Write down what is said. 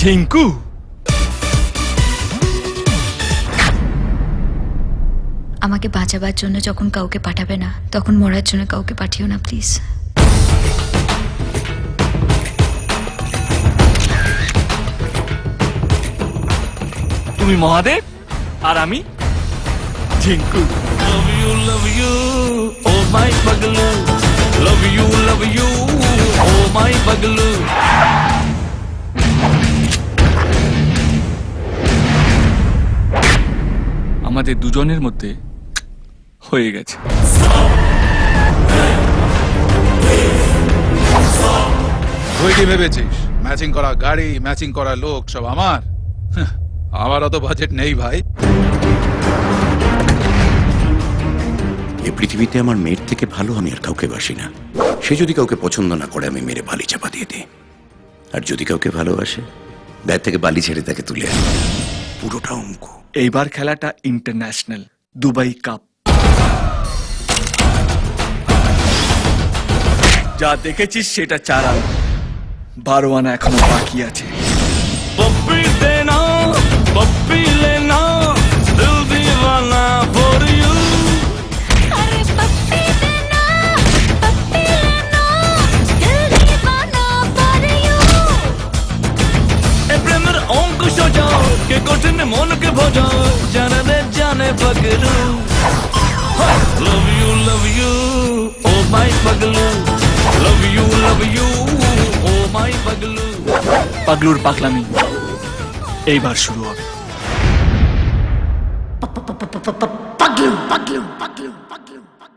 ঝিঙ্কু আমাকে বাঁচাবার জন্য যখন কাউকে পাঠাবে না তখন মরার জন্য কাউকে পাঠিও না প্লিজ। তুমি মহাদেব আর আমি ঝিঙ্কু। love you, oh my paglu. Love you, oh my paglu. আমাদের দুজনের মধ্যে হয়ে গেছে। তুই কি ভেবেছিস ম্যাচিং করা গাড়ি ম্যাচিং করা লোক সব আমার? আমার অত বাজেট নেই ভাই। এই পৃথিবীতে আমার মেয়ের থেকে ভালো আমি আর কাউকে বাসি না। সে যদি কাউকে পছন্দ না করে আমি মেরে বালি চাপা দিয়ে দিই, আর যদি কাউকে ভালোবাসে ব্যাগ থেকে বালি ছেড়ে তাকে তুলে আনি। পুরোটা অঙ্ক। এইবার খেলাটা ইন্টারন্যাশনাল, দুবাই কাপ। যা দেখেছিস সেটা 4 আনা, 12 আনা এখনো বাকি আছে। Puppy dena, puppy lena, dil deewana for you. अरे पप्पी देना, पप्पी लेना, दिल दीवाना for you. ए प्रेमर अंक सोजा, के कठिन मन के भजा, जाने पगलू. Love you, oh my paglu. Love you, oh my paglu. পাগলুর পাগলামি এইবার শুরু হবে। Paglu, paglu, paglu, paglu, paglu.